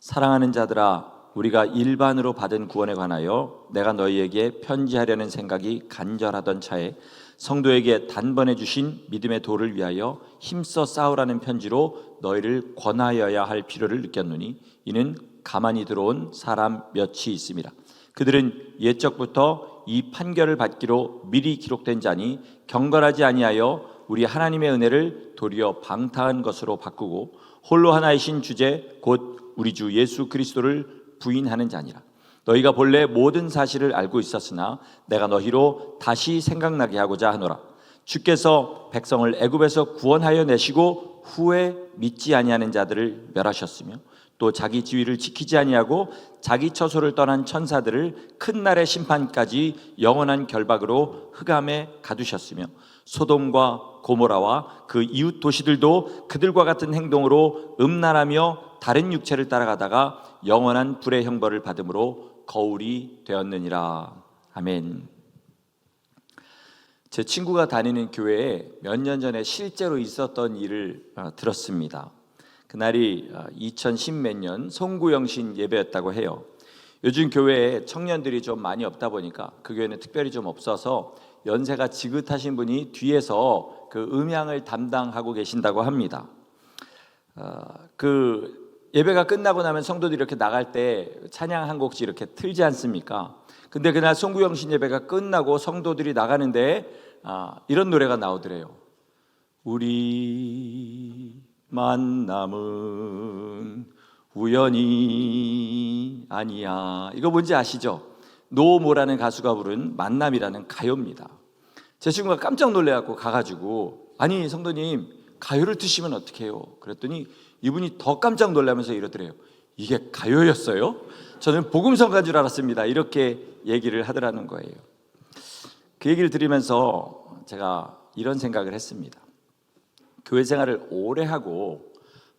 사랑하는 자들아, 우리가 일반으로 받은 구원에 관하여 내가 너희에게 편지하려는 생각이 간절하던 차에 성도에게 단번에 주신 믿음의 도를 위하여 힘써 싸우라는 편지로 너희를 권하여야 할 필요를 느꼈노니 이는 가만히 들어온 사람 몇이 있음이라. 그들은 옛적부터 이 판결을 받기로 미리 기록된 자니 경건하지 아니하여 우리 하나님의 은혜를 도리어 방탕한 것으로 바꾸고 홀로 하나이신 주제 곧 우리 주 예수 그리스도를 부인하는 자니라. 너희가 본래 모든 사실을 알고 있었으나 내가 너희로 다시 생각나게 하고자 하노라. 주께서 백성을 애굽에서 구원하여 내시고 후에 믿지 아니하는 자들을 멸하셨으며 또 자기 지위를 지키지 아니하고 자기 처소를 떠난 천사들을 큰 날의 심판까지 영원한 결박으로 흑암에 가두셨으며 소돔과 고모라와 그 이웃 도시들도 그들과 같은 행동으로 음란하며 다른 육체를 따라가다가 영원한 불의 형벌을 받음으로 거울이 되었느니라. 아멘. 제 친구가 다니는 교회에 몇 년 전에 실제로 있었던 일을 들었습니다. 그날이 2010 몇 년 송구영신 예배였다고 해요. 요즘 교회에 청년들이 좀 많이 없다 보니까 그 교회는 특별히 좀 없어서 연세가 지긋하신 분이 뒤에서 그 음향을 담당하고 계신다고 합니다. 그 예배가 끝나고 나면 성도들이 이렇게 나갈 때 찬양 한 곡씩 이렇게 틀지 않습니까? 근데 그날 송구영신 예배가 끝나고 성도들이 나가는데 이런 노래가 나오더래요. 우리 만남은 우연이 아니야. 이거 뭔지 아시죠? 노모라는 가수가 부른 만남이라는 가요입니다. 제 친구가 깜짝 놀래갖고 가가지고 아니 성도님 가요를 트시면 어떡해요? 그랬더니 이분이 더 깜짝 놀라면서 이러더래요. 이게 가요였어요? 저는 복음성가인 줄 알았습니다. 이렇게 얘기를 하더라는 거예요. 그 얘기를 들으면서 제가 이런 생각을 했습니다. 교회 생활을 오래 하고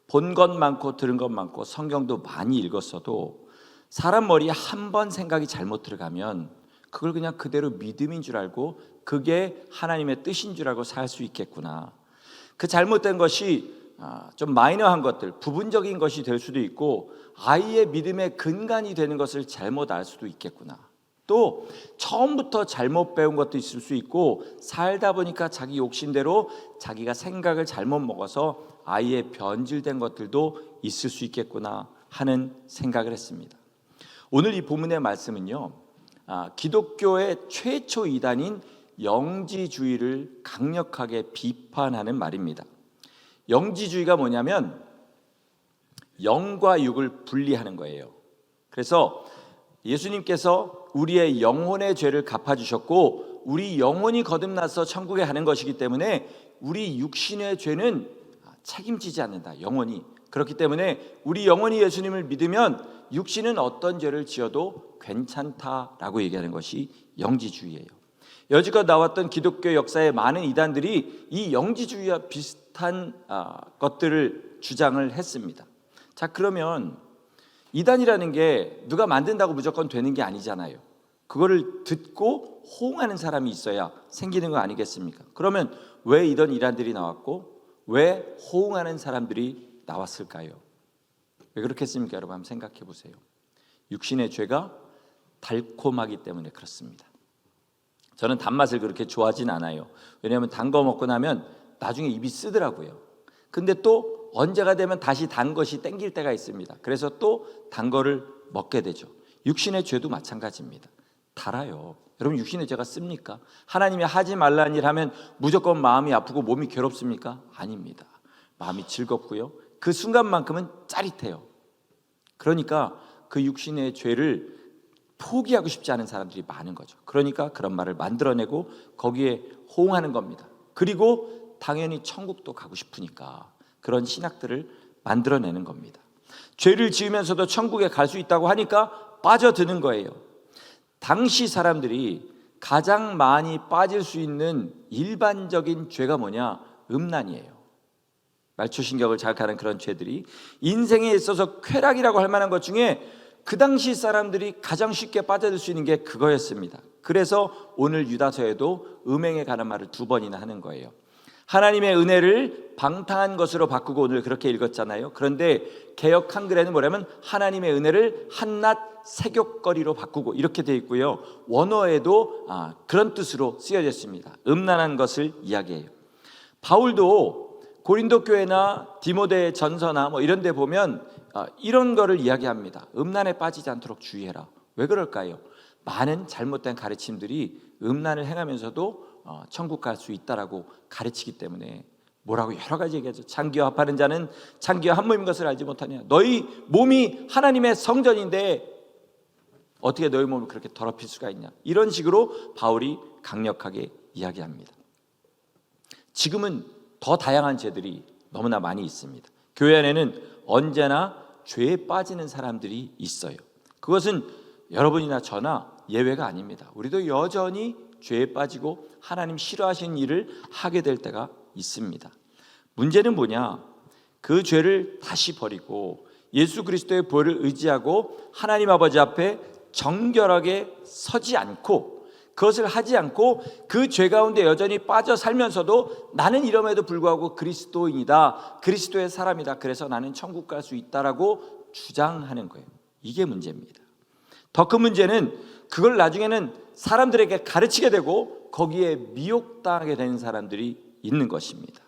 본 것 많고 들은 것 많고 성경도 많이 읽었어도 사람 머리에 한 번 생각이 잘못 들어가면 그걸 그냥 그대로 믿음인 줄 알고 그게 하나님의 뜻인 줄 알고 살 수 있겠구나. 그 잘못된 것이 좀 마이너한 것들, 부분적인 것이 될 수도 있고 아이의 믿음의 근간이 되는 것을 잘못 알 수도 있겠구나. 또 처음부터 잘못 배운 것도 있을 수 있고 살다 보니까 자기 욕심대로 자기가 생각을 잘못 먹어서 아이의 변질된 것들도 있을 수 있겠구나 하는 생각을 했습니다. 오늘 이 본문의 말씀은요, 기독교의 최초 이단인 영지주의를 강력하게 비판하는 말입니다. 영지주의가 뭐냐면 영과 육을 분리하는 거예요. 그래서 예수님께서 우리의 영혼의 죄를 갚아주셨고 우리 영혼이 거듭나서 천국에 가는 것이기 때문에 우리 육신의 죄는 책임지지 않는다. 영혼이. 그렇기 때문에 우리 영혼이 예수님을 믿으면 육신은 어떤 죄를 지어도 괜찮다라고 얘기하는 것이 영지주의예요. 여지껏 나왔던 기독교 역사의 많은 이단들이 이 영지주의와 비슷한 것들을 주장을 했습니다. 자, 그러면 이단이라는 게 누가 만든다고 무조건 되는 게 아니잖아요. 그거를 듣고 호응하는 사람이 있어야 생기는 거 아니겠습니까? 그러면 왜 이런 이단들이 나왔고 왜 호응하는 사람들이 나왔을까요? 왜 그렇겠습니까? 여러분 한번 생각해 보세요. 육신의 죄가 달콤하기 때문에 그렇습니다. 저는 단맛을 그렇게 좋아하진 않아요. 왜냐하면 단 거 먹고 나면 나중에 입이 쓰더라고요. 근데 또 언제가 되면 다시 단 것이 땡길 때가 있습니다. 그래서 또 단 거를 먹게 되죠. 육신의 죄도 마찬가지입니다. 달아요. 여러분 육신의 죄가 씁니까? 하나님이 하지 말라는 일 하면 무조건 마음이 아프고 몸이 괴롭습니까? 아닙니다. 마음이 즐겁고요. 그 순간만큼은 짜릿해요. 그러니까 그 육신의 죄를 포기하고 싶지 않은 사람들이 많은 거죠. 그러니까 그런 말을 만들어내고 거기에 호응하는 겁니다. 그리고 당연히 천국도 가고 싶으니까 그런 신학들을 만들어내는 겁니다. 죄를 지으면서도 천국에 갈 수 있다고 하니까 빠져드는 거예요. 당시 사람들이 가장 많이 빠질 수 있는 일반적인 죄가 뭐냐? 음란이에요. 말초신경을 자극하는 그런 죄들이 인생에 있어서 쾌락이라고 할 만한 것 중에 그 당시 사람들이 가장 쉽게 빠져들 수 있는 게 그거였습니다. 그래서 오늘 유다서에도 음행에 관한 말을 2번이나 하는 거예요. 하나님의 은혜를 방탕한 것으로 바꾸고 오늘 그렇게 읽었잖아요. 그런데 개역 한글에는 뭐냐면 하나님의 은혜를 한낱 색욕거리로 바꾸고 이렇게 되어 있고요. 원어에도 그런 뜻으로 쓰여졌습니다. 음란한 것을 이야기해요. 바울도 고린도 교회나 디모데 전서나 이런 데 보면 이런 거를 이야기합니다. 음란에 빠지지 않도록 주의해라. 왜 그럴까요? 많은 잘못된 가르침들이 음란을 행하면서도 천국 갈 수 있다라고 가르치기 때문에 뭐라고 여러 가지 얘기하죠. 창기와 합하는 자는 창기와 한 몸인 것을 알지 못하냐. 너희 몸이 하나님의 성전인데 어떻게 너희 몸을 그렇게 더럽힐 수가 있냐. 이런 식으로 바울이 강력하게 이야기합니다. 지금은 더 다양한 죄들이 너무나 많이 있습니다. 교회 안에는 언제나 죄에 빠지는 사람들이 있어요. 그것은 여러분이나 저나 예외가 아닙니다. 우리도 여전히 죄에 빠지고 하나님 싫어하시는 일을 하게 될 때가 있습니다. 문제는 뭐냐? 그 죄를 다시 버리고 예수 그리스도의 보혈을 의지하고 하나님 아버지 앞에 정결하게 서지 않고 그것을 하지 않고 그 죄 가운데 여전히 빠져 살면서도 나는 이름에도 불구하고 그리스도인이다, 그리스도의 사람이다, 그래서 나는 천국 갈 수 있다라고 주장하는 거예요. 이게 문제입니다. 더 큰 문제는 그걸 나중에는 사람들에게 가르치게 되고 거기에 미혹당하게 되는 사람들이 있는 것입니다.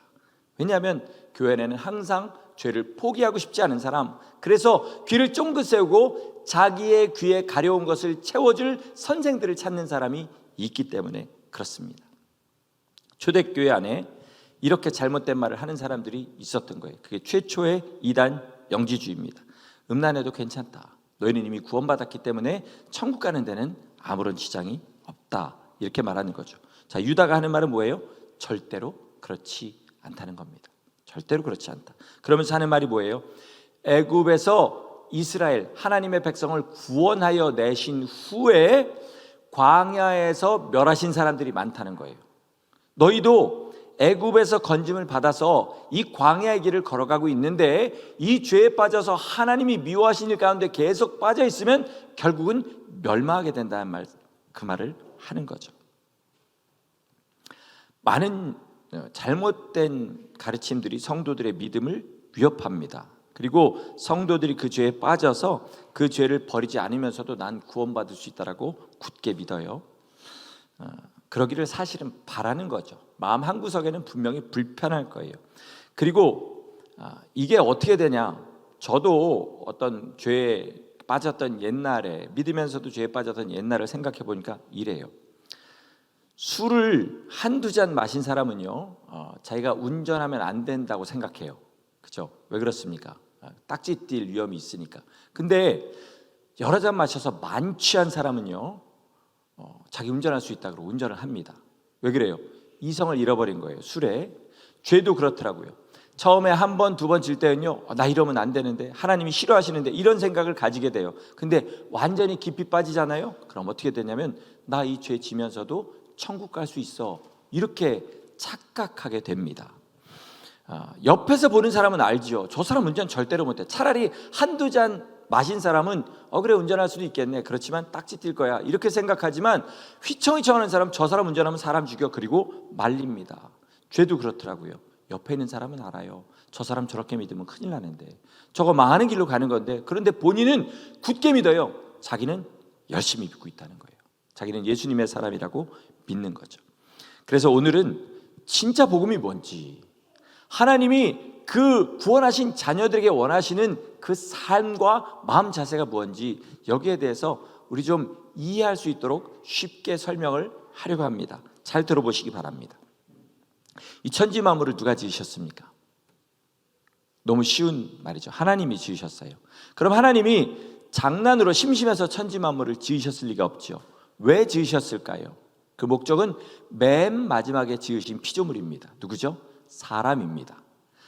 왜냐하면 교회에는 항상 죄를 포기하고 싶지 않은 사람, 그래서 귀를 쫑긋 세우고 자기의 귀에 가려운 것을 채워줄 선생들을 찾는 사람이 있기 때문에 그렇습니다. 초대교회 안에 이렇게 잘못된 말을 하는 사람들이 있었던 거예요. 그게 최초의 이단 영지주의입니다. 음란해도 괜찮다, 너희는 이미 구원받았기 때문에 천국 가는 데는 아무런 지장이 없다, 이렇게 말하는 거죠. 자, 유다가 하는 말은 뭐예요? 절대로 그렇지 않다는 겁니다. 절대로 그렇지 않다. 그러면서 하는 말이 뭐예요? 애굽에서 이스라엘 하나님의 백성을 구원하여 내신 후에 광야에서 멸하신 사람들이 많다는 거예요. 너희도 애굽에서 건짐을 받아서 이 광야의 길을 걸어가고 있는데 이 죄에 빠져서 하나님이 미워하신 일 가운데 계속 빠져 있으면 결국은 멸망하게 된다는 말, 그 말을 하는 거죠. 많은 잘못된 가르침들이 성도들의 믿음을 위협합니다. 그리고 성도들이 그 죄에 빠져서 그 죄를 버리지 않으면서도 난 구원받을 수 있다라고 굳게 믿어요. 그러기를 사실은 바라는 거죠. 마음 한구석에는 분명히 불편할 거예요. 그리고 이게 어떻게 되냐? 저도 어떤 죄에 빠졌던 옛날에, 믿으면서도 죄에 빠졌던 옛날을 생각해 보니까 이래요. 술을 한두 잔 마신 사람은요, 자기가 운전하면 안 된다고 생각해요. 그죠? 왜 그렇습니까? 딱지 뛸 위험이 있으니까. 근데 여러 잔 마셔서 만취한 사람은요, 자기 운전할 수 있다 그러고 운전을 합니다. 왜 그래요? 이성을 잃어버린 거예요. 술에. 죄도 그렇더라고요. 처음에 한 번, 두 번 질 때는요, 나 이러면 안 되는데, 하나님이 싫어하시는데, 이런 생각을 가지게 돼요. 근데 완전히 깊이 빠지잖아요. 그럼 어떻게 되냐면 나 이 죄 지면서도 천국 갈 수 있어, 이렇게 착각하게 됩니다. 옆에서 보는 사람은 알죠. 저 사람 운전 절대로 못해. 차라리 한두 잔 마신 사람은 그래 운전할 수도 있겠네, 그렇지만 딱지 뛸 거야, 이렇게 생각하지만 휘청휘청하는 사람, 저 사람 운전하면 사람 죽여, 그리고 말립니다. 죄도 그렇더라고요. 옆에 있는 사람은 알아요. 저 사람 저렇게 믿으면 큰일 나는데, 저거 망하는 길로 가는 건데, 그런데 본인은 굳게 믿어요. 자기는 열심히 믿고 있다는 거예요. 자기는 예수님의 사람이라고 믿는 거죠. 그래서 오늘은 진짜 복음이 뭔지, 하나님이 그 구원하신 자녀들에게 원하시는 그 삶과 마음 자세가 뭔지, 여기에 대해서 우리 좀 이해할 수 있도록 쉽게 설명을 하려고 합니다. 잘 들어보시기 바랍니다. 이 천지 만물을 누가 지으셨습니까? 너무 쉬운 말이죠. 하나님이 지으셨어요. 그럼 하나님이 장난으로 심심해서 천지 만물을 지으셨을 리가 없죠. 왜 지으셨을까요? 그 목적은 맨 마지막에 지으신 피조물입니다. 누구죠? 사람입니다.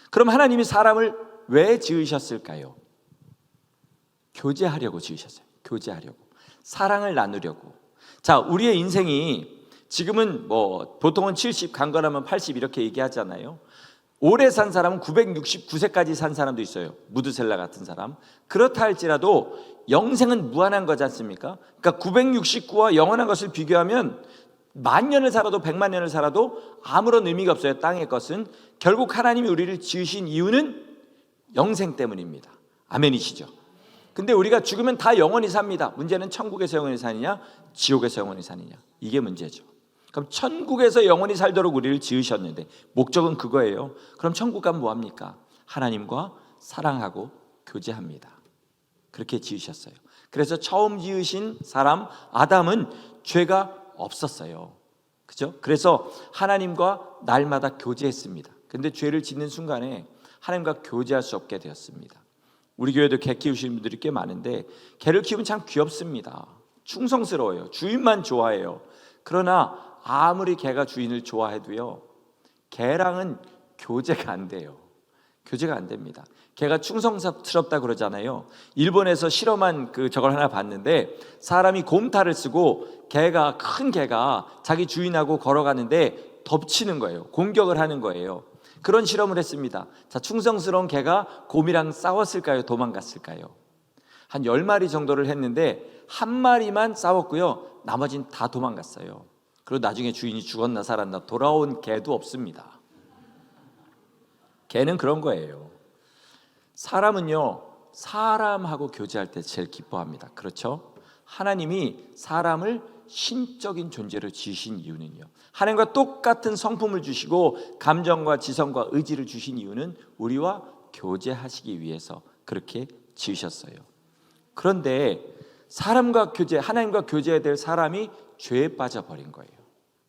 그럼 하나님이 사람을 왜 지으셨을까요? 교제하려고 지으셨어요. 교제하려고, 사랑을 나누려고. 자, 우리의 인생이 지금은 보통은 70, 강건하면 80 이렇게 얘기하잖아요. 오래 산 사람은 969세까지 산 사람도 있어요. 무드셀라 같은 사람. 그렇다 할지라도 영생은 무한한 거지 않습니까? 그러니까 969와 영원한 것을 비교하면 10,000년을 살아도 100만 년을 살아도 아무런 의미가 없어요. 땅의 것은. 결국 하나님이 우리를 지으신 이유는 영생 때문입니다. 아멘이시죠? 근데 우리가 죽으면 다 영원히 삽니다. 문제는 천국에서 영원히 사느냐 지옥에서 영원히 사느냐, 이게 문제죠. 그럼 천국에서 영원히 살도록 우리를 지으셨는데 목적은 그거예요. 그럼 천국 가면 뭐합니까? 하나님과 사랑하고 교제합니다. 그렇게 지으셨어요. 그래서 처음 지으신 사람 아담은 죄가 없었어요. 그죠? 그래서 하나님과 날마다 교제했습니다. 근데 죄를 짓는 순간에 하나님과 교제할 수 없게 되었습니다. 우리 교회도 개 키우시는 분들이 꽤 많은데 개를 키우면 참 귀엽습니다. 충성스러워요. 주인만 좋아해요. 그러나 아무리 개가 주인을 좋아해도요, 개랑은 교제가 안 돼요. 교제가 안 됩니다. 개가 충성스럽다 그러잖아요. 일본에서 실험한 저걸 하나 봤는데, 사람이 곰탈을 쓰고 큰 개가 자기 주인하고 걸어가는데 덮치는 거예요. 공격을 하는 거예요. 그런 실험을 했습니다. 자, 충성스러운 개가 곰이랑 싸웠을까요? 도망갔을까요? 한 10마리 정도를 했는데 한 마리만 싸웠고요, 나머지는 다 도망갔어요. 그리고 나중에 주인이 죽었나 살았나 돌아온 개도 없습니다. 개는 그런 거예요. 사람은요, 사람하고 교제할 때 제일 기뻐합니다. 그렇죠? 하나님이 사람을 신적인 존재로 지으신 이유는요, 하나님과 똑같은 성품을 주시고 감정과 지성과 의지를 주신 이유는 우리와 교제하시기 위해서 그렇게 지으셨어요. 그런데 사람과 하나님과 교제해야 될 사람이 죄에 빠져버린 거예요.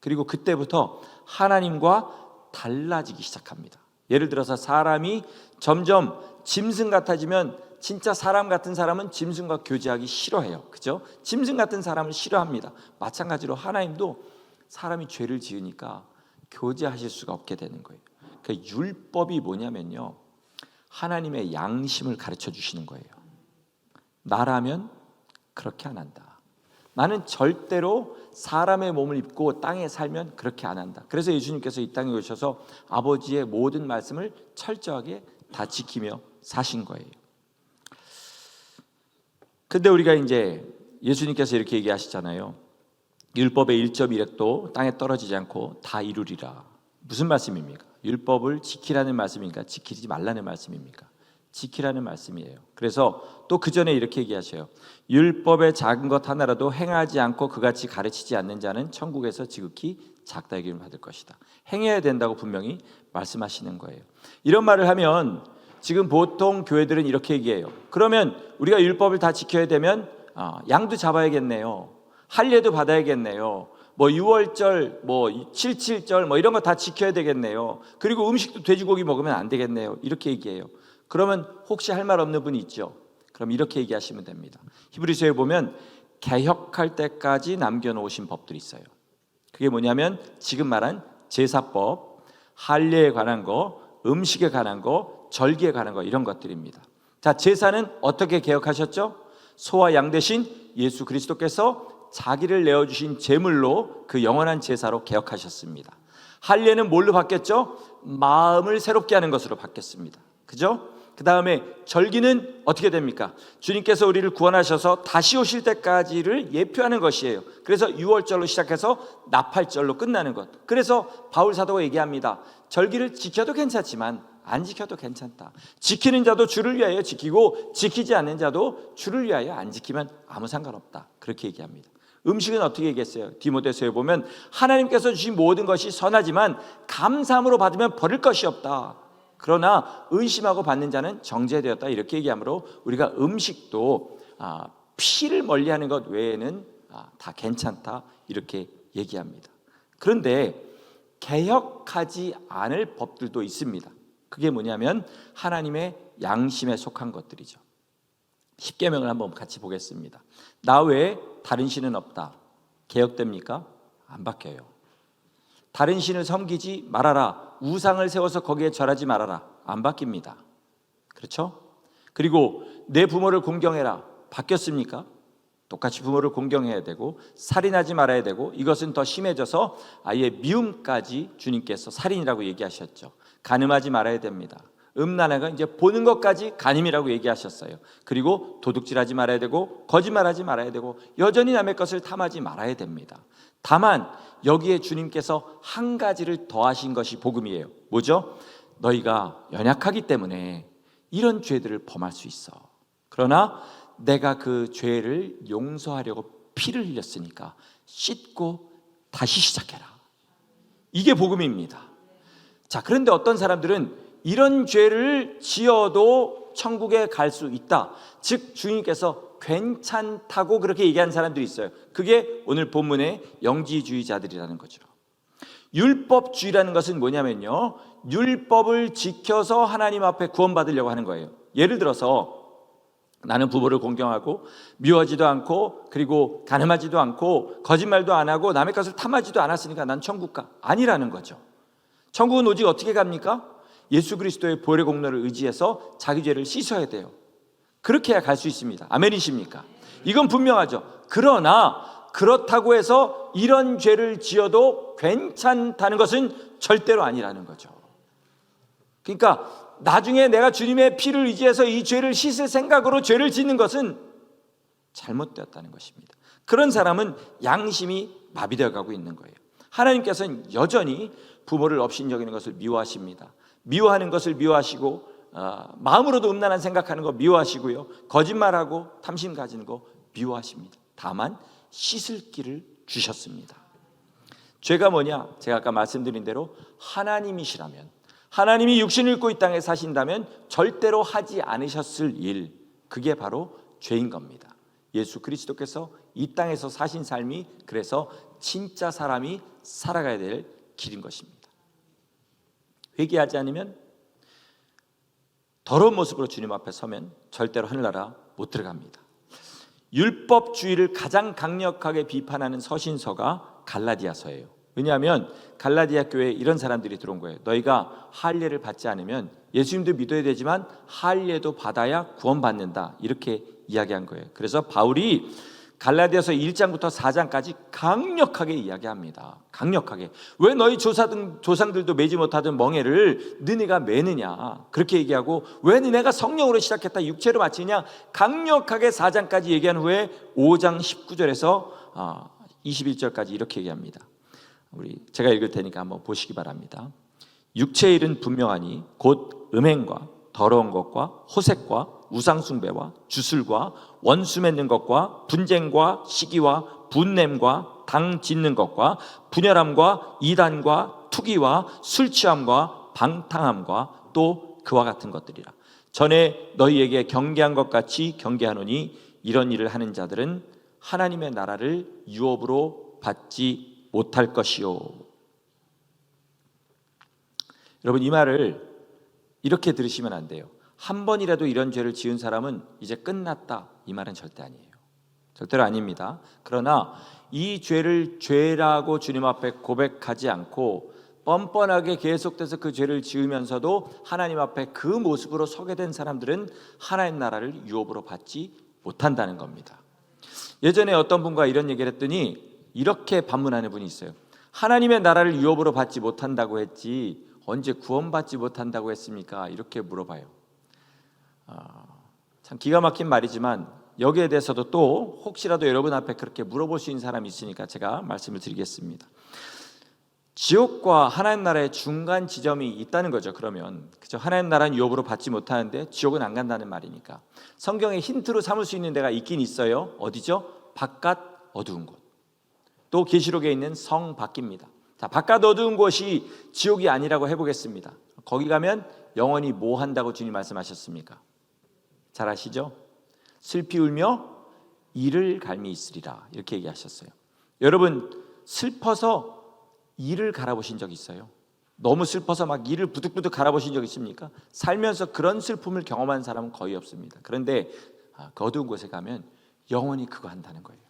그리고 그때부터 하나님과 달라지기 시작합니다. 예를 들어서 사람이 점점 짐승 같아지면 진짜 사람 같은 사람은 짐승과 교제하기 싫어해요. 그죠? 짐승 같은 사람을 싫어합니다. 마찬가지로 하나님도 사람이 죄를 지으니까 교제하실 수가 없게 되는 거예요. 그 율법이 뭐냐면요, 하나님의 양심을 가르쳐 주시는 거예요. 나라면 그렇게 안 한다. 나는 절대로 사람의 몸을 입고 땅에 살면 그렇게 안 한다. 그래서 예수님께서 이 땅에 오셔서 아버지의 모든 말씀을 철저하게 다 지키며 사신 거예요. 근데 우리가 이제 예수님께서 이렇게 얘기하시잖아요. 율법의 1.1획도 땅에 떨어지지 않고 다 이루리라. 무슨 말씀입니까? 율법을 지키라는 말씀입니까? 지키지 말라는 말씀입니까? 지키라는 말씀이에요. 그래서 또 그 전에 이렇게 얘기하셔요. 율법의 작은 것 하나라도 행하지 않고 그같이 가르치지 않는 자는 천국에서 지극히 작다 여김을 받을 것이다. 행해야 된다고 분명히 말씀하시는 거예요. 이런 말을 하면 지금 보통 교회들은 이렇게 얘기해요. 그러면 우리가 율법을 다 지켜야 되면 양도 잡아야겠네요. 할례도 받아야겠네요. 뭐 6월절, 뭐 77절 뭐 이런 거 다 지켜야 되겠네요. 그리고 음식도 돼지고기 먹으면 안 되겠네요. 이렇게 얘기해요. 그러면 혹시 할 말 없는 분이 있죠? 그럼 이렇게 얘기하시면 됩니다. 히브리서에 보면 개혁할 때까지 남겨놓으신 법들이 있어요. 그게 뭐냐면 지금 말한 제사법, 할례에 관한 거, 음식에 관한 거, 절기에 관한 거, 이런 것들입니다. 자, 제사는 어떻게 개혁하셨죠? 소와 양 대신 예수 그리스도께서 자기를 내어주신 제물로 그 영원한 제사로 개혁하셨습니다. 할례는 뭘로 바뀌었죠? 마음을 새롭게 하는 것으로 바뀌었습니다. 그죠? 그 다음에 절기는 어떻게 됩니까? 주님께서 우리를 구원하셔서 다시 오실 때까지를 예표하는 것이에요. 그래서 6월절로 시작해서 나팔절로 끝나는 것. 그래서 바울 사도가 얘기합니다. 절기를 지켜도 괜찮지만 안 지켜도 괜찮다. 지키는 자도 주를 위하여 지키고 지키지 않는 자도 주를 위하여 안 지키면 아무 상관없다. 그렇게 얘기합니다. 음식은 어떻게 얘기했어요? 디모데서에 보면 하나님께서 주신 모든 것이 선하지만 감사함으로 받으면 버릴 것이 없다. 그러나 의심하고 받는 자는 정죄되었다. 이렇게 얘기하므로 우리가 음식도 피를 멀리하는 것 외에는 다 괜찮다. 이렇게 얘기합니다. 그런데 개혁하지 않을 법들도 있습니다. 그게 뭐냐면 하나님의 양심에 속한 것들이죠. 십계명을 한번 같이 보겠습니다. 나 외에 다른 신은 없다. 개혁됩니까? 안 바뀌어요. 다른 신을 섬기지 말아라. 우상을 세워서 거기에 절하지 말아라. 안 바뀝니다. 그렇죠? 그리고 내 부모를 공경해라. 바뀌었습니까? 똑같이 부모를 공경해야 되고 살인하지 말아야 되고, 이것은 더 심해져서 아예 미움까지 주님께서 살인이라고 얘기하셨죠. 간음하지 말아야 됩니다. 음란하가 이제 보는 것까지 간음이라고 얘기하셨어요. 그리고 도둑질하지 말아야 되고 거짓말하지 말아야 되고 여전히 남의 것을 탐하지 말아야 됩니다. 다만 여기에 주님께서 한 가지를 더하신 것이 복음이에요. 뭐죠? 너희가 연약하기 때문에 이런 죄들을 범할 수 있어. 그러나 내가 그 죄를 용서하려고 피를 흘렸으니까 씻고 다시 시작해라. 이게 복음입니다. 자, 그런데 어떤 사람들은 이런 죄를 지어도 천국에 갈 수 있다, 즉 주님께서 괜찮다고 그렇게 얘기하는 사람들이 있어요. 그게 오늘 본문의 영지주의자들이라는 거죠. 율법주의라는 것은 뭐냐면요, 율법을 지켜서 하나님 앞에 구원받으려고 하는 거예요. 예를 들어서 나는 부모를 공경하고 미워하지도 않고 그리고 가늠하지도 않고 거짓말도 안 하고 남의 것을 탐하지도 않았으니까 난 천국 가. 아니라는 거죠. 천국은 오직 어떻게 갑니까? 예수 그리스도의 보혈의 공로를 의지해서 자기 죄를 씻어야 돼요. 그렇게 해야 갈 수 있습니다. 아멘이십니까? 이건 분명하죠. 그러나 그렇다고 해서 이런 죄를 지어도 괜찮다는 것은 절대로 아니라는 거죠. 그러니까 나중에 내가 주님의 피를 의지해서 이 죄를 씻을 생각으로 죄를 짓는 것은 잘못되었다는 것입니다. 그런 사람은 양심이 마비되어 가고 있는 거예요. 하나님께서는 여전히 부모를 업신여기는 것을 미워하십니다. 미워하는 것을 미워하시고 마음으로도 음란한 생각하는 거 미워하시고요, 거짓말하고 탐심 가지는 거 미워하십니다. 다만 씻을 길을 주셨습니다. 죄가 뭐냐? 제가 아까 말씀드린 대로 하나님이시라면, 하나님이 육신을 입고 이 땅에 사신다면 절대로 하지 않으셨을 일, 그게 바로 죄인 겁니다. 예수 그리스도께서 이 땅에서 사신 삶이 그래서 진짜 사람이 살아가야 될 길인 것입니다. 회개하지 않으면, 더러운 모습으로 주님 앞에 서면 절대로 하늘나라 못 들어갑니다. 율법주의를 가장 강력하게 비판하는 서신서가 갈라디아서예요. 왜냐하면 갈라디아 교회에 이런 사람들이 들어온 거예요. 너희가 할례를 받지 않으면, 예수님도 믿어야 되지만 할례도 받아야 구원받는다, 이렇게 이야기한 거예요. 그래서 바울이 갈라디아서 1장부터 4장까지 강력하게 이야기합니다. 강력하게. 왜 너희 조상들도 매지 못하던 멍에를 너네가 매느냐, 그렇게 얘기하고, 왜 너네가 성령으로 시작했다 육체로 마치냐, 강력하게 4장까지 얘기한 후에 5장 19절에서 21절까지 이렇게 얘기합니다. 제가 읽을 테니까 한번 보시기 바랍니다. 육체의 일은 분명하니 곧 음행과 더러운 것과 호색과 우상숭배와 주술과 원수 맺는 것과 분쟁과 시기와 분냄과 당 짓는 것과 분열함과 이단과 투기와 술취함과 방탕함과 또 그와 같은 것들이라. 전에 너희에게 경계한 것 같이 경계하노니 이런 일을 하는 자들은 하나님의 나라를 유업으로 받지 못할 것이요. 여러분, 이 말을 이렇게 들으시면 안 돼요. 한 번이라도 이런 죄를 지은 사람은 이제 끝났다, 이 말은 절대 아니에요. 절대로 아닙니다. 그러나 이 죄를 죄라고 주님 앞에 고백하지 않고 뻔뻔하게 계속돼서 그 죄를 지으면서도 하나님 앞에 그 모습으로 서게 된 사람들은 하나님 나라를 유업으로 받지 못한다는 겁니다. 예전에 어떤 분과 이런 얘기를 했더니 이렇게 반문하는 분이 있어요. 하나님의 나라를 유업으로 받지 못한다고 했지 언제 구원받지 못한다고 했습니까? 이렇게 물어봐요. 참 기가 막힌 말이지만 여기에 대해서도 또 혹시라도 여러분 앞에 그렇게 물어볼 수 있는 사람이 있으니까 제가 말씀을 드리겠습니다. 지옥과 하나님 나라의 중간 지점이 있다는 거죠. 그러면 그죠? 하나님 나라는 유업으로 받지 못하는데 지옥은 안 간다는 말이니까 성경에 힌트로 삼을 수 있는 데가 있긴 있어요. 어디죠? 바깥 어두운 곳. 또 계시록에 있는 성 밖입니다. 자, 바깥 어두운 곳이 지옥이 아니라고 해보겠습니다. 거기 가면 영원히 뭐 한다고 주님 말씀하셨습니까? 잘 아시죠? 슬피 울며 이를 갈미 있으리라, 이렇게 얘기하셨어요. 여러분, 슬퍼서 이를 갈아보신 적 있어요? 너무 슬퍼서 막 이를 부득부득 갈아보신 적 있습니까? 살면서 그런 슬픔을 경험한 사람은 거의 없습니다. 그런데 그 어두운 곳에 가면 영원히 그거 한다는 거예요.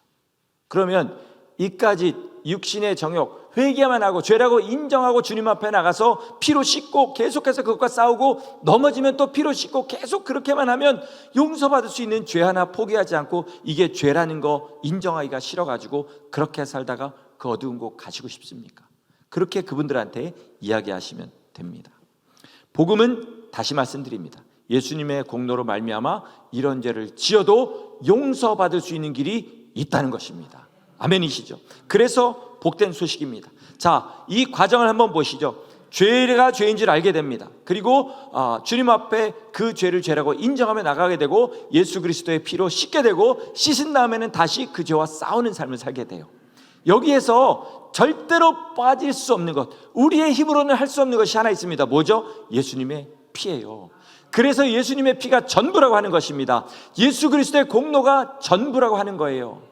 그러면 이까지 육신의 정욕 회개만 하고 죄라고 인정하고 주님 앞에 나가서 피로 씻고 계속해서 그것과 싸우고 넘어지면 또 피로 씻고 계속 그렇게만 하면 용서받을 수 있는 죄 하나 포기하지 않고 이게 죄라는 거 인정하기가 싫어가지고 그렇게 살다가 그 어두운 곳 가시고 싶습니까? 그렇게 그분들한테 이야기하시면 됩니다. 복음은 다시 말씀드립니다. 예수님의 공로로 말미암아 이런 죄를 지어도 용서받을 수 있는 길이 있다는 것입니다. 아멘이시죠. 그래서 복된 소식입니다. 자, 이 과정을 한번 보시죠. 죄가 죄인 줄 알게 됩니다. 그리고 주님 앞에 그 죄를 죄라고 인정하며 나가게 되고 예수 그리스도의 피로 씻게 되고 씻은 다음에는 다시 그 죄와 싸우는 삶을 살게 돼요. 여기에서 절대로 빠질 수 없는 것, 우리의 힘으로는 할 수 없는 것이 하나 있습니다. 뭐죠? 예수님의 피예요. 그래서 예수님의 피가 전부라고 하는 것입니다. 예수 그리스도의 공로가 전부라고 하는 거예요.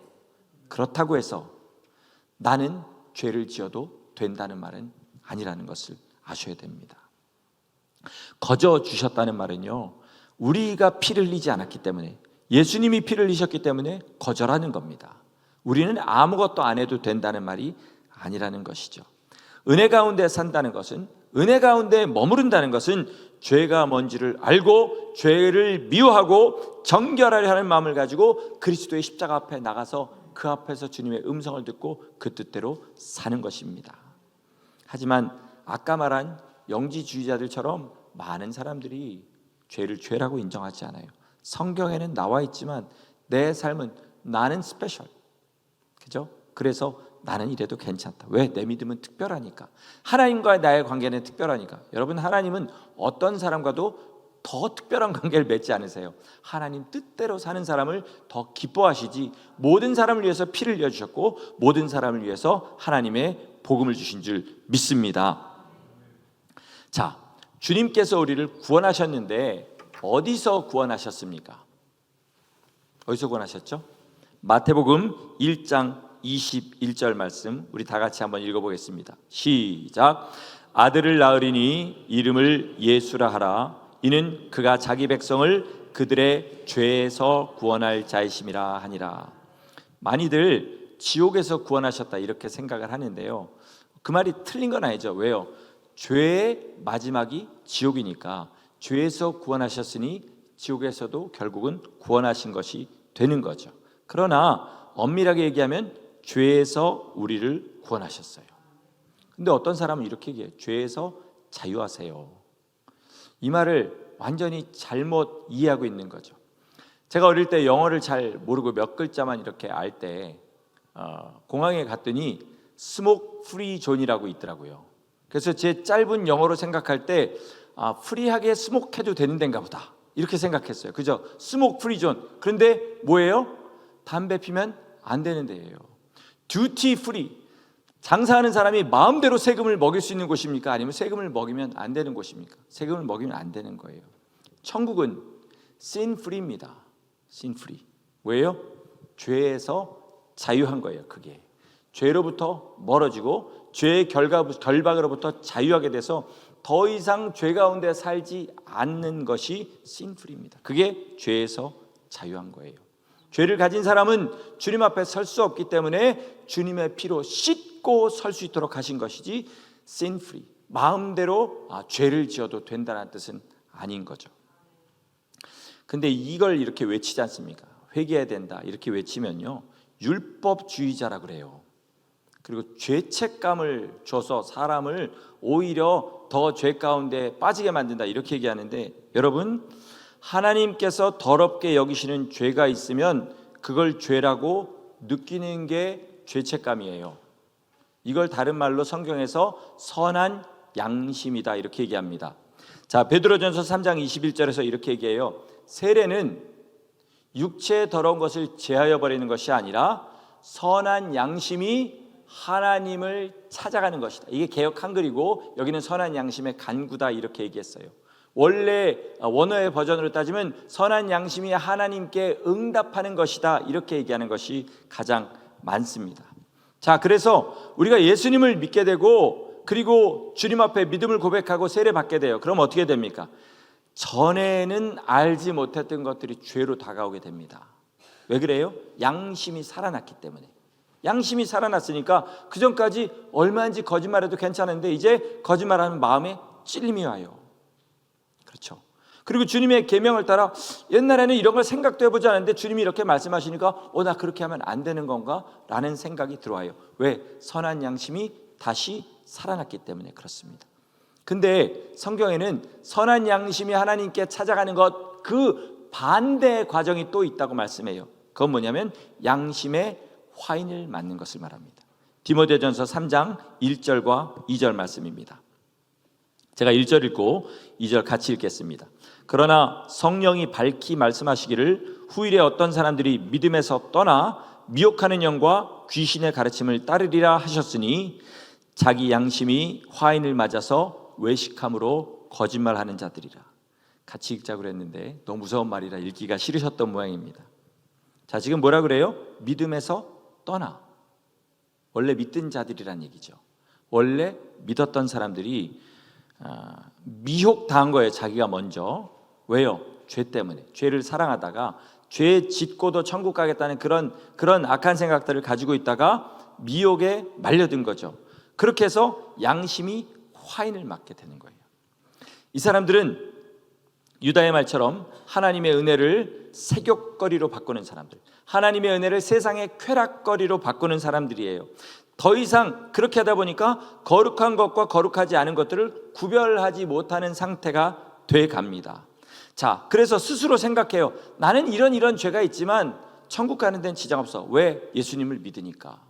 그렇다고 해서 나는 죄를 지어도 된다는 말은 아니라는 것을 아셔야 됩니다. 거저 주셨다는 말은요, 우리가 피를 흘리지 않았기 때문에, 예수님이 피를 흘리셨기 때문에 거절하는 겁니다. 우리는 아무것도 안 해도 된다는 말이 아니라는 것이죠. 은혜 가운데 산다는 것은, 은혜 가운데 머무른다는 것은 죄가 뭔지를 알고 죄를 미워하고 정결하려 하는 마음을 가지고 그리스도의 십자가 앞에 나가서 그 앞에서 주님의 음성을 듣고 그 뜻대로 사는 것입니다. 하지만 아까 말한 영지주의자들처럼 많은 사람들이 죄를 죄라고 인정하지 않아요. 성경에는 나와 있지만 내 삶은 나는 스페셜, 그죠? 그래서 나는 이래도 괜찮다. 왜? 내 믿음은 특별하니까. 하나님과의 나의 관계는 특별하니까. 여러분, 하나님은 어떤 사람과도 더 특별한 관계를 맺지 않으세요. 하나님 뜻대로 사는 사람을 더 기뻐하시지, 모든 사람을 위해서 피를 흘려주셨고 모든 사람을 위해서 하나님의 복음을 주신 줄 믿습니다. 자, 주님께서 우리를 구원하셨는데 어디서 구원하셨습니까? 어디서 구원하셨죠? 마태복음 1장 21절 말씀 우리 다 같이 한번 읽어보겠습니다. 시작. 아들을 낳으리니 이름을 예수라 하라. 이는 그가 자기 백성을 그들의 죄에서 구원할 자이심이라 하니라. 많이들 지옥에서 구원하셨다 이렇게 생각을 하는데요, 그 말이 틀린 건 아니죠. 왜요? 죄의 마지막이 지옥이니까 죄에서 구원하셨으니 지옥에서도 결국은 구원하신 것이 되는 거죠. 그러나 엄밀하게 얘기하면 죄에서 우리를 구원하셨어요. 근데 어떤 사람은 이렇게 얘기해요. 죄에서 자유하세요. 이 말을 완전히 잘못 이해하고 있는 거죠. 제가 어릴 때 영어를 잘 모르고 몇 글자만 이렇게 알 때 공항에 갔더니 스모크 프리 존이라고 있더라고요. 그래서 제 짧은 영어로 생각할 때 프리하게 스모크해도 되는 데인가 보다 이렇게 생각했어요. 그죠? 스모크 프리 존. 그런데 뭐예요? 담배 피면 안 되는 데예요. 듀티 프리. 장사하는 사람이 마음대로 세금을 먹일 수 있는 곳입니까? 아니면 세금을 먹이면 안 되는 곳입니까? 세금을 먹이면 안 되는 거예요. 천국은 sin free입니다. sin free. 왜요? 죄에서 자유한 거예요. 그게 죄로부터 멀어지고 죄의 결박으로부터 자유하게 돼서 더 이상 죄 가운데 살지 않는 것이 sin free입니다. 그게 죄에서 자유한 거예요. 죄를 가진 사람은 주님 앞에 설 수 없기 때문에 주님의 피로 씻고 설 수 있도록 하신 것이지 sin free, 마음대로 죄를 지어도 된다는 뜻은 아닌 거죠. 근데 이걸 이렇게 외치지 않습니까? 회개해야 된다 이렇게 외치면요, 율법주의자라 그래요. 그리고 죄책감을 줘서 사람을 오히려 더 죄 가운데 빠지게 만든다 이렇게 얘기하는데, 여러분, 하나님께서 더럽게 여기시는 죄가 있으면 그걸 죄라고 느끼는 게 죄책감이에요. 이걸 다른 말로 성경에서 선한 양심이다 이렇게 얘기합니다. 자, 베드로전서 3장 21절에서 이렇게 얘기해요. 세례는 육체의 더러운 것을 제하여 버리는 것이 아니라 선한 양심이 하나님을 찾아가는 것이다. 이게 개역 한글이고 여기는 선한 양심의 간구다 이렇게 얘기했어요. 원래 원어의 버전으로 따지면 선한 양심이 하나님께 응답하는 것이다 이렇게 얘기하는 것이 가장 많습니다. 자, 그래서 우리가 예수님을 믿게 되고 그리고 주님 앞에 믿음을 고백하고 세례 받게 돼요. 그럼 어떻게 됩니까? 전에는 알지 못했던 것들이 죄로 다가오게 됩니다. 왜 그래요? 양심이 살아났기 때문에. 양심이 살아났으니까 그전까지 얼마인지 거짓말해도 괜찮은데 이제 거짓말하는 마음에 찔림이 와요. 그렇죠. 그리고 주님의 계명을 따라 옛날에는 이런 걸 생각도 해보지 않았는데 주님이 이렇게 말씀하시니까 나 그렇게 하면 안 되는 건가? 라는 생각이 들어와요. 왜? 선한 양심이 다시 살아났기 때문에 그렇습니다. 근데 성경에는 선한 양심이 하나님께 찾아가는 것, 그 반대 과정이 또 있다고 말씀해요. 그건 뭐냐면 양심의 화인을 맞는 것을 말합니다. 디모데전서 3장 1절과 2절 말씀입니다. 제가 1절 읽고 2절 같이 읽겠습니다. 그러나 성령이 밝히 말씀하시기를 후일에 어떤 사람들이 믿음에서 떠나 미혹하는 영과 귀신의 가르침을 따르리라 하셨으니 자기 양심이 화인을 맞아서 외식함으로 거짓말하는 자들이라. 같이 읽자고 그랬는데 너무 무서운 말이라 읽기가 싫으셨던 모양입니다. 자, 지금 뭐라 그래요? 믿음에서 떠나. 원래 믿던 자들이란 얘기죠. 원래 믿었던 사람들이 미혹당한 거예요. 자기가 먼저. 왜요? 죄 때문에. 죄를 사랑하다가 죄 짓고도 천국 가겠다는 그런 악한 생각들을 가지고 있다가 미혹에 말려든 거죠. 그렇게 해서 양심이 화인을 맞게 되는 거예요. 이 사람들은 유다의 말처럼 하나님의 은혜를 세욕거리로 바꾸는 사람들, 하나님의 은혜를 세상의 쾌락거리로 바꾸는 사람들이에요. 더 이상 그렇게 하다 보니까 거룩한 것과 거룩하지 않은 것들을 구별하지 못하는 상태가 돼 갑니다. 자, 그래서 스스로 생각해요. 나는 이런 죄가 있지만 천국 가는 데는 지장 없어. 왜? 예수님을 믿으니까.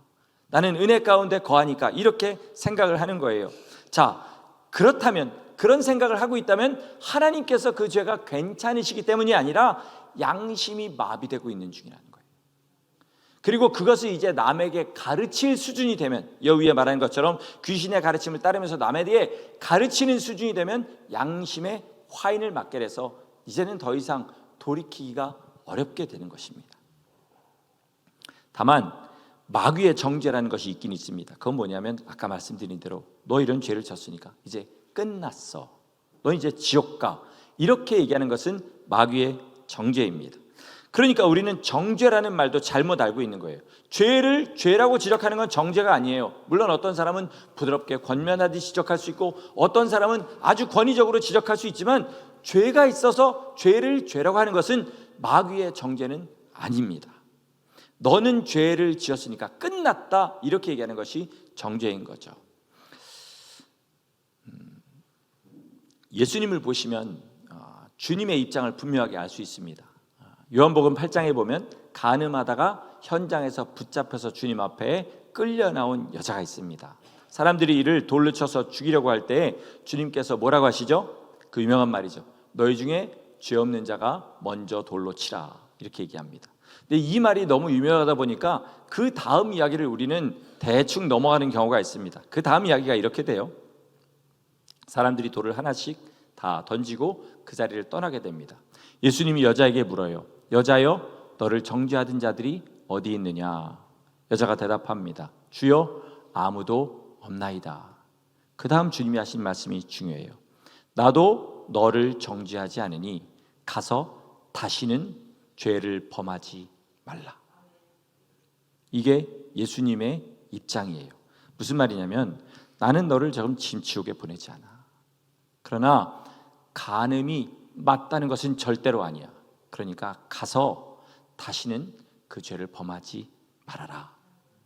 나는 은혜 가운데 거하니까. 이렇게 생각을 하는 거예요. 자, 그렇다면, 그런 생각을 하고 있다면 하나님께서 그 죄가 괜찮으시기 때문이 아니라 양심이 마비되고 있는 중이라는 거예요. 그리고 그것을 이제 남에게 가르칠 수준이 되면, 여위에 말하는 것처럼 귀신의 가르침을 따르면서 남에게 가르치는 수준이 되면 양심의 화인을 맞게 돼서 이제는 더 이상 돌이키기가 어렵게 되는 것입니다. 다만 마귀의 정죄라는 것이 있긴 있습니다. 그건 뭐냐면 아까 말씀드린 대로 너 이런 죄를 졌으니까 이제 끝났어. 너 이제 지옥 가. 이렇게 얘기하는 것은 마귀의 정죄입니다. 그러니까 우리는 정죄라는 말도 잘못 알고 있는 거예요. 죄를 죄라고 지적하는 건 정죄가 아니에요. 물론 어떤 사람은 부드럽게 권면하듯이 지적할 수 있고 어떤 사람은 아주 권위적으로 지적할 수 있지만 죄가 있어서 죄를 죄라고 하는 것은 마귀의 정죄는 아닙니다. 너는 죄를 지었으니까 끝났다 이렇게 얘기하는 것이 정죄인 거죠. 예수님을 보시면 주님의 입장을 분명하게 알 수 있습니다. 요한복음 8장에 보면 간음하다가 현장에서 붙잡혀서 주님 앞에 끌려 나온 여자가 있습니다. 사람들이 이를 돌로 쳐서 죽이려고 할 때 주님께서 뭐라고 하시죠? 그 유명한 말이죠. 너희 중에 죄 없는 자가 먼저 돌로 치라 이렇게 얘기합니다. 근데 이 말이 너무 유명하다 보니까 그 다음 이야기를 우리는 대충 넘어가는 경우가 있습니다. 그 다음 이야기가 이렇게 돼요. 사람들이 돌을 하나씩 다 던지고 그 자리를 떠나게 됩니다. 예수님이 여자에게 물어요. 여자여, 너를 정죄하던 자들이 어디 있느냐? 여자가 대답합니다. 주여, 아무도 없나이다. 그 다음 주님이 하신 말씀이 중요해요. 나도 너를 정죄하지 않으니 가서 다시는 죄를 범하지 말라. 이게 예수님의 입장이에요. 무슨 말이냐면 나는 너를 지금 지옥에 보내지 않아. 그러나 간음이 맞다는 것은 절대로 아니야. 그러니까 가서 다시는 그 죄를 범하지 말아라.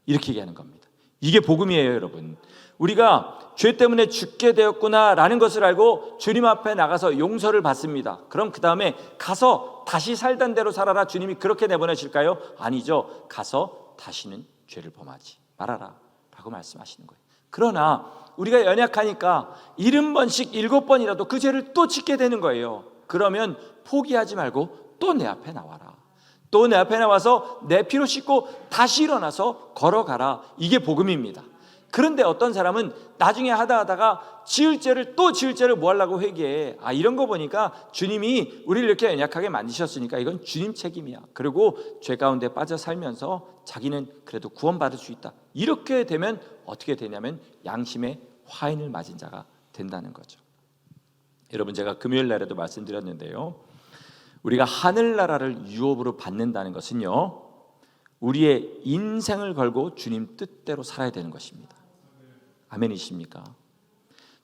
이렇게 얘기하는 겁니다. 이게 복음이에요, 여러분. 우리가 죄 때문에 죽게 되었구나라는 것을 알고 주님 앞에 나가서 용서를 받습니다. 그럼 그 다음에 가서 다시 살던 대로 살아라. 주님이 그렇게 내보내실까요? 아니죠. 가서 다시는 죄를 범하지 말아라 라고 말씀하시는 거예요. 그러나 우리가 연약하니까 70번씩 7번이라도 그 죄를 또 짓게 되는 거예요. 그러면 포기하지 말고 또 내 앞에 나와라. 또 내 앞에 나와서 내 피로 씻고 다시 일어나서 걸어가라. 이게 복음입니다. 그런데 어떤 사람은 나중에 하다가 지을 죄를 또 지을 죄를 뭐 하려고 회개해. 이런 거 보니까 주님이 우리를 이렇게 연약하게 만드셨으니까 이건 주님 책임이야. 그리고 죄 가운데 빠져 살면서 자기는 그래도 구원받을 수 있다. 이렇게 되면 어떻게 되냐면 양심의 화인을 맞은 자가 된다는 거죠. 여러분, 제가 금요일 날에도 말씀드렸는데요. 우리가 하늘나라를 유업으로 받는다는 것은요, 우리의 인생을 걸고 주님 뜻대로 살아야 되는 것입니다. 아멘이십니까?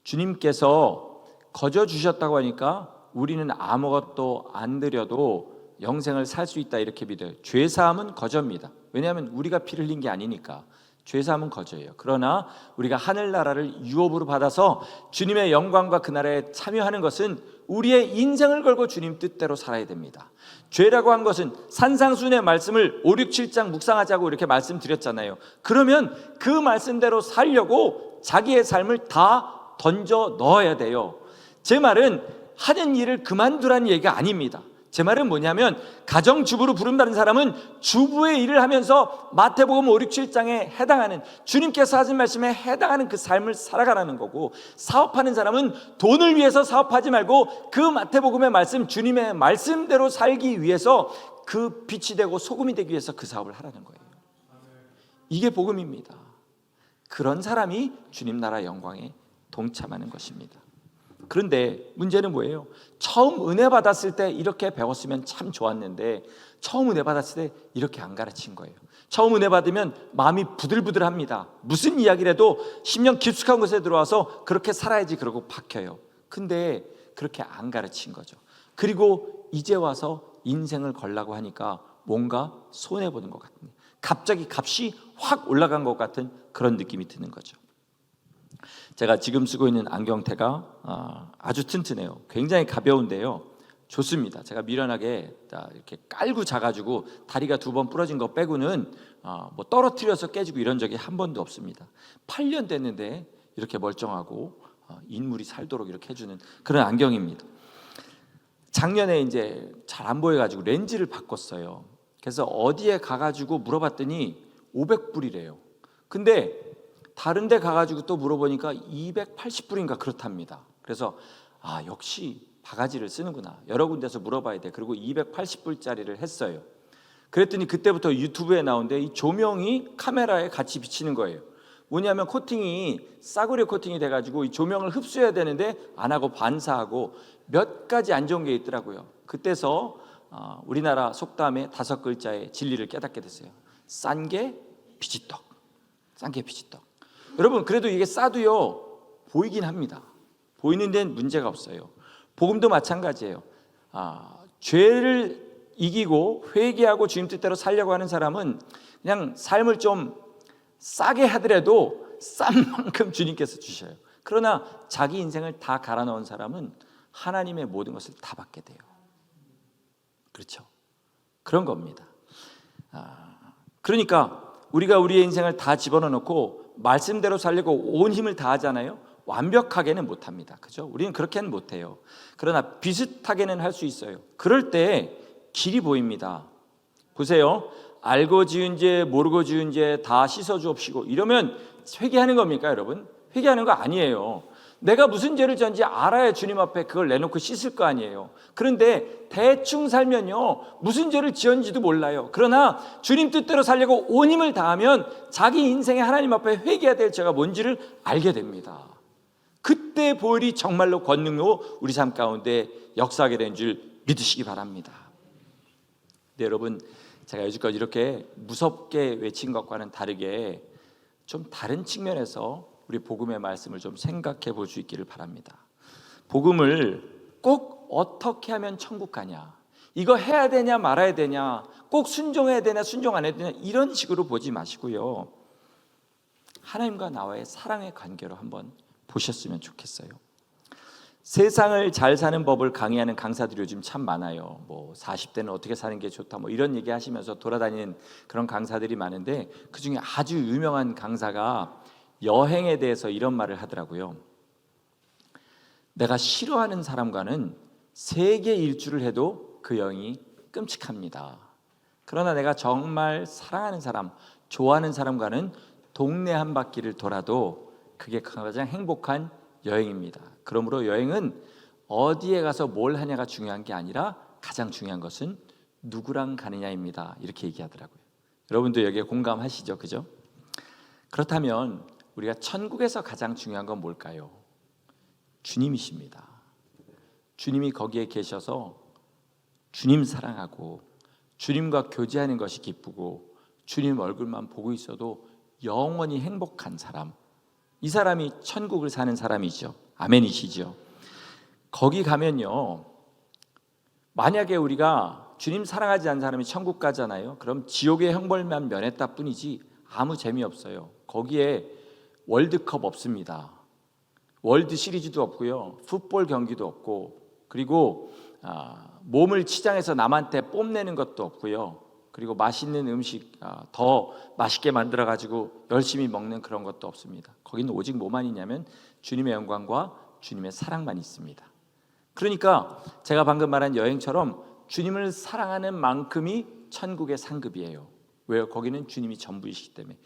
주님께서 거저 주셨다고 하니까 우리는 아무것도 안 드려도 영생을 살 수 있다 이렇게 믿어요. 죄사함은 거저입니다. 왜냐하면 우리가 피를 흘린 게 아니니까. 죄사함은 거저예요. 그러나 우리가 하늘나라를 유업으로 받아서 주님의 영광과 그 나라에 참여하는 것은 우리의 인생을 걸고 주님 뜻대로 살아야 됩니다. 죄라고 한 것은 산상수훈의 말씀을 5, 6, 7장 묵상하자고 이렇게 말씀드렸잖아요. 그러면 그 말씀대로 살려고 자기의 삶을 다 던져 넣어야 돼요. 제 말은 하는 일을 그만두라는 얘기가 아닙니다. 제 말은 뭐냐면 가정주부로 부름받은 사람은 주부의 일을 하면서 마태복음 5, 6, 7장에 해당하는 주님께서 하신 말씀에 해당하는 그 삶을 살아가라는 거고, 사업하는 사람은 돈을 위해서 사업하지 말고 그 마태복음의 말씀, 주님의 말씀대로 살기 위해서 그 빛이 되고 소금이 되기 위해서 그 사업을 하라는 거예요. 이게 복음입니다. 그런 사람이 주님 나라 영광에 동참하는 것입니다. 그런데 문제는 뭐예요? 처음 은혜 받았을 때 이렇게 배웠으면 참 좋았는데 처음 은혜 받았을 때 이렇게 안 가르친 거예요. 처음 은혜 받으면 마음이 부들부들합니다. 무슨 이야기를 해도 10년 깊숙한 곳에 들어와서 그렇게 살아야지 그러고 박혀요. 근데 그렇게 안 가르친 거죠. 그리고 이제 와서 인생을 걸라고 하니까 뭔가 손해보는 것 같은, 갑자기 값이 확 올라간 것 같은 그런 느낌이 드는 거죠. 제가 지금 쓰고 있는 안경테가 아주 튼튼해요. 굉장히 가벼운데요, 좋습니다. 제가 미련하게 이렇게 깔고 자가지고 다리가 2번 부러진 거 빼고는 뭐 떨어뜨려서 깨지고 이런 적이 한 번도 없습니다. 8년 됐는데 이렇게 멀쩡하고 인물이 살도록 이렇게 해주는 그런 안경입니다. 작년에 이제 잘 안 보여가지고 렌즈를 바꿨어요. 그래서 어디에 가가지고 물어봤더니 500불이래요. 근데 다른 데 가가지고 또 물어보니까 280불인가 그렇답니다. 그래서 역시 바가지를 쓰는구나, 여러 군데서 물어봐야 돼. 그리고 280불짜리를 했어요. 그랬더니 그때부터 유튜브에 나오는데 이 조명이 카메라에 같이 비치는 거예요. 뭐냐면 코팅이 싸구려 코팅이 돼가지고 이 조명을 흡수해야 되는데 안 하고 반사하고 몇 가지 안 좋은 게 있더라고요. 그때서 우리나라 속담의 5글자의 진리를 깨닫게 됐어요. 싼 게 비지떡, 싼 게 비지떡. 여러분, 그래도 이게 싸도요 보이긴 합니다. 보이는 데는 문제가 없어요. 복음도 마찬가지예요. 죄를 이기고 회개하고 주님 뜻대로 살려고 하는 사람은 그냥 삶을 좀 싸게 하더라도 싼 만큼 주님께서 주셔요. 그러나 자기 인생을 다 갈아 넣은 사람은 하나님의 모든 것을 다 받게 돼요. 그렇죠? 그런 겁니다. 그러니까 우리가 우리의 인생을 다 집어넣고 말씀대로 살려고 온 힘을 다하잖아요. 완벽하게는 못합니다. 그죠? 우리는 그렇게는 못해요. 그러나 비슷하게는 할 수 있어요. 그럴 때 길이 보입니다. 보세요. 알고 지은 죄 모르고 지은 죄 다 씻어주옵시고 이러면 회개하는 겁니까, 여러분? 회개하는 거 아니에요. 내가 무슨 죄를 지었는지 알아야 주님 앞에 그걸 내놓고 씻을 거 아니에요. 그런데 대충 살면요 무슨 죄를 지었는지도 몰라요. 그러나 주님 뜻대로 살려고 온 힘을 다하면 자기 인생에 하나님 앞에 회개해야 될 죄가 뭔지를 알게 됩니다. 그때 보혈이 정말로 권능으로 우리 삶 가운데 역사하게 된 줄 믿으시기 바랍니다. 네, 여러분, 제가 여지껏 이렇게 무섭게 외친 것과는 다르게 좀 다른 측면에서 우리 복음의 말씀을 좀 생각해 볼 수 있기를 바랍니다. 복음을 꼭 어떻게 하면 천국 가냐, 이거 해야 되냐 말아야 되냐, 꼭 순종해야 되냐 순종 안 해야 되냐, 이런 식으로 보지 마시고요, 하나님과 나와의 사랑의 관계로 한번 보셨으면 좋겠어요. 세상을 잘 사는 법을 강의하는 강사들이 요즘 참 많아요. 뭐 40대는 어떻게 사는 게 좋다 뭐 이런 얘기 하시면서 돌아다니는 그런 강사들이 많은데, 그중에 아주 유명한 강사가 여행에 대해서 이런 말을 하더라고요. 내가 싫어하는 사람과는 세계 일주를 해도 그 여행이 끔찍합니다. 그러나 내가 정말 사랑하는 사람, 좋아하는 사람과는 동네 한 바퀴를 돌아도 그게 가장 행복한 여행입니다. 그러므로 여행은 어디에 가서 뭘 하냐가 중요한 게 아니라 가장 중요한 것은 누구랑 가느냐입니다. 이렇게 얘기하더라고요. 여러분도 여기에 공감하시죠? 그죠? 그렇다면 우리가 천국에서 가장 중요한 건 뭘까요? 주님이십니다. 주님이 거기에 계셔서 주님 사랑하고 주님과 교제하는 것이 기쁘고 주님 얼굴만 보고 있어도 영원히 행복한 사람, 이 사람이 천국을 사는 사람이죠. 아멘이시죠? 거기 가면요, 만약에 우리가 주님 사랑하지 않는 사람이 천국 가잖아요. 그럼 지옥의 형벌만 면했다 뿐이지 아무 재미없어요. 거기에 월드컵 없습니다. 월드 시리즈도 없고요, 풋볼 경기도 없고 그리고 몸을 치장해서 남한테 뽐내는 것도 없고요. 그리고 맛있는 음식 더 맛있게 만들어 가지고 열심히 먹는 그런 것도 없습니다. 거기는 오직 뭐만 있냐면 주님의 영광과 주님의 사랑만 있습니다. 그러니까 제가 방금 말한 여행처럼 주님을 사랑하는 만큼이 천국의 상급이에요. 왜요? 거기는 주님이 전부이시기 때문에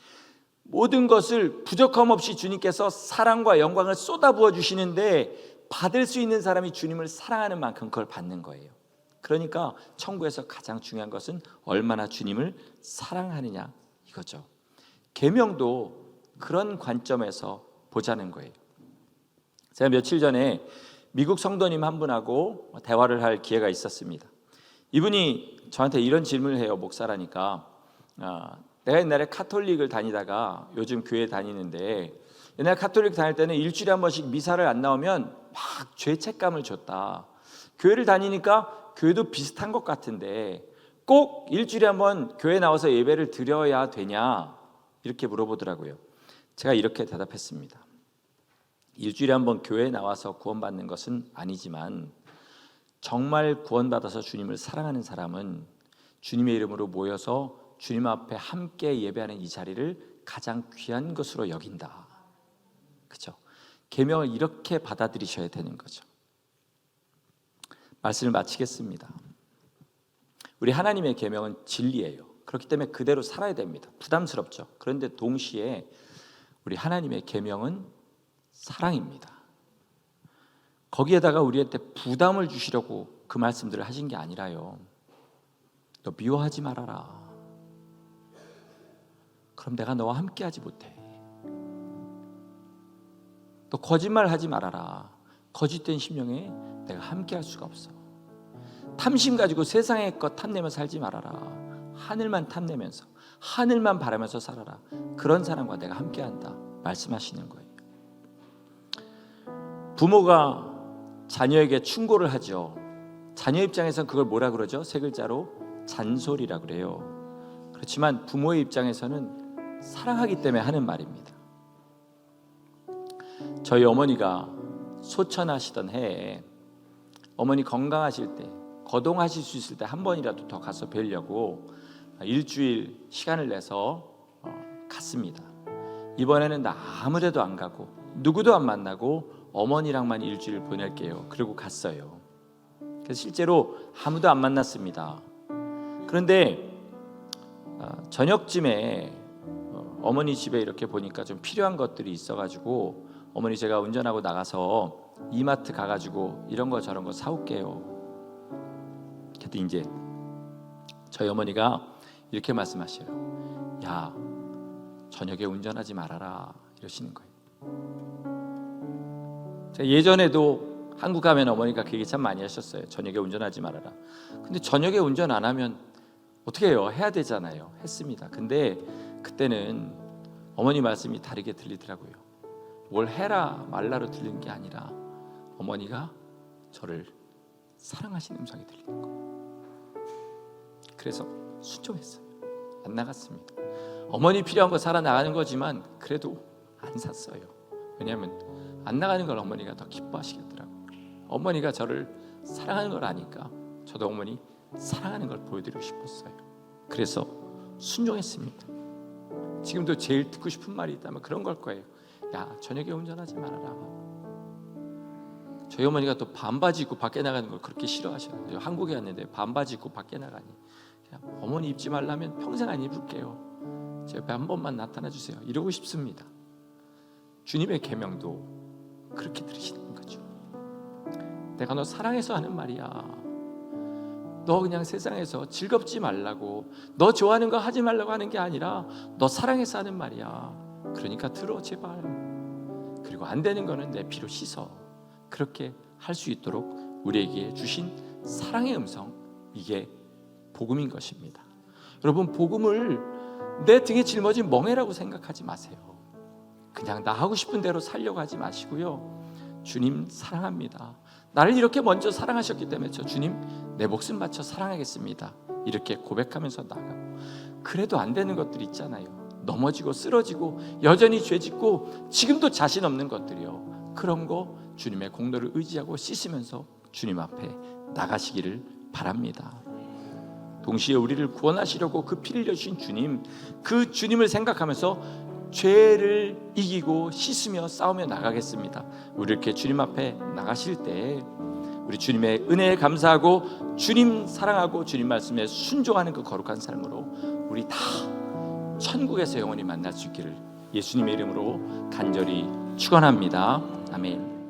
모든 것을 부족함 없이 주님께서 사랑과 영광을 쏟아부어 주시는데 받을 수 있는 사람이 주님을 사랑하는 만큼 그걸 받는 거예요. 그러니까 천국에서 가장 중요한 것은 얼마나 주님을 사랑하느냐 이거죠. 계명도 그런 관점에서 보자는 거예요. 제가 며칠 전에 미국 성도님 한 분하고 대화를 할 기회가 있었습니다. 이분이 저한테 이런 질문을 해요. 목사라니까 내가 옛날에 카톨릭을 다니다가 요즘 교회 다니는데 옛날 카톨릭 다닐 때는 일주일에 한 번씩 미사를 안 나오면 막 죄책감을 줬다. 교회를 다니니까 교회도 비슷한 것 같은데 꼭 일주일에 한 번 교회 나와서 예배를 드려야 되냐 이렇게 물어보더라고요. 제가 이렇게 대답했습니다. 일주일에 한 번 교회에 나와서 구원받는 것은 아니지만 정말 구원받아서 주님을 사랑하는 사람은 주님의 이름으로 모여서 주님 앞에 함께 예배하는 이 자리를 가장 귀한 것으로 여긴다. 그렇죠? 계명을 이렇게 받아들이셔야 되는 거죠. 말씀을 마치겠습니다. 우리 하나님의 계명은 진리예요. 그렇기 때문에 그대로 살아야 됩니다. 부담스럽죠. 그런데 동시에 우리 하나님의 계명은 사랑입니다. 거기에다가 우리한테 부담을 주시려고 그 말씀들을 하신 게 아니라요. 너 미워하지 말아라. 그럼 내가 너와 함께하지 못해. 또 거짓말하지 말아라. 거짓된 심령에 내가 함께할 수가 없어. 탐심 가지고 세상의 것 탐내며 살지 말아라. 하늘만 탐내면서 하늘만 바라면서 살아라. 그런 사람과 내가 함께한다 말씀하시는 거예요. 부모가 자녀에게 충고를 하죠. 자녀 입장에서는 그걸 뭐라 그러죠? 세 글자로 잔소리라 그래요. 그렇지만 부모의 입장에서는 사랑하기 때문에 하는 말입니다. 저희 어머니가 소천하시던 해에 어머니 건강하실 때 거동하실 수 있을 때 한 번이라도 더 가서 뵈려고 일주일 시간을 내서 갔습니다. 이번에는 나 아무데도 안 가고 누구도 안 만나고 어머니랑만 일주일 보낼게요. 그리고 갔어요. 그래서 실제로 아무도 안 만났습니다. 그런데 저녁쯤에 어머니 집에 이렇게 보니까 좀 필요한 것들이 있어가지고 어머니 제가 운전하고 나가서 이마트 가가지고 이런 거 저런 거 사올게요. 그때 이제 저희 어머니가 이렇게 말씀하셔요. 야, 저녁에 운전하지 말아라 이러시는 거예요. 제가 예전에도 한국 가면 어머니가 그 얘기 참 많이 하셨어요. 저녁에 운전하지 말아라. 근데 저녁에 운전 안 하면 어떻게 해요? 해야 되잖아요. 했습니다. 근데 그때는 어머니 말씀이 다르게 들리더라고요. 뭘 해라 말라로 들리는 게 아니라 어머니가 저를 사랑하시는 음성이 들리는 거예요. 그래서 순종했어요. 안 나갔습니다. 어머니 필요한 거 사러 나가는 거지만 그래도 안 샀어요. 왜냐하면 안 나가는 걸 어머니가 더 기뻐하시겠더라고요. 어머니가 저를 사랑하는 걸 아니까 저도 어머니 사랑하는 걸 보여드리고 싶었어요. 그래서 순종했습니다. 지금도 제일 듣고 싶은 말이 있다면 그런 걸 거예요. 야, 저녁에 운전하지 말아라. 저희 어머니가 또 반바지 입고 밖에 나가는 걸 그렇게 싫어하셔요. 한국에 왔는데 반바지 입고 밖에 나가니 어머니 입지 말라면 평생 안 입을게요. 제 옆에 한 번만 나타나 주세요. 이러고 싶습니다. 주님의 계명도 그렇게 들으시는 거죠. 내가 너 사랑해서 하는 말이야. 너 그냥 세상에서 즐겁지 말라고, 너 좋아하는 거 하지 말라고 하는 게 아니라 너 사랑해서 하는 말이야. 그러니까 들어 제발. 그리고 안 되는 거는 내 피로 씻어. 그렇게 할 수 있도록 우리에게 주신 사랑의 음성, 이게 복음인 것입니다. 여러분, 복음을 내 등에 짊어진 멍에라고 생각하지 마세요. 그냥 나 하고 싶은 대로 살려고 하지 마시고요. 주님 사랑합니다. 나를 이렇게 먼저 사랑하셨기 때문에 저 주님 내 목숨 바쳐 사랑하겠습니다. 이렇게 고백하면서 나가고, 그래도 안 되는 것들 있잖아요. 넘어지고 쓰러지고 여전히 죄짓고 지금도 자신 없는 것들이요. 그런 거 주님의 공로를 의지하고 씻으면서 주님 앞에 나가시기를 바랍니다. 동시에 우리를 구원하시려고 그 피를 흘려주신 주님, 그 주님을 생각하면서 죄를 이기고 씻으며 싸우며 나가겠습니다. 우리 이렇게 주님 앞에 나가실 때 우리 주님의 은혜에 감사하고 주님 사랑하고 주님 말씀에 순종하는 그 거룩한 삶으로 우리 다 천국에서 영원히 만날 수 있기를 예수님의 이름으로 간절히 축원합니다. 아멘.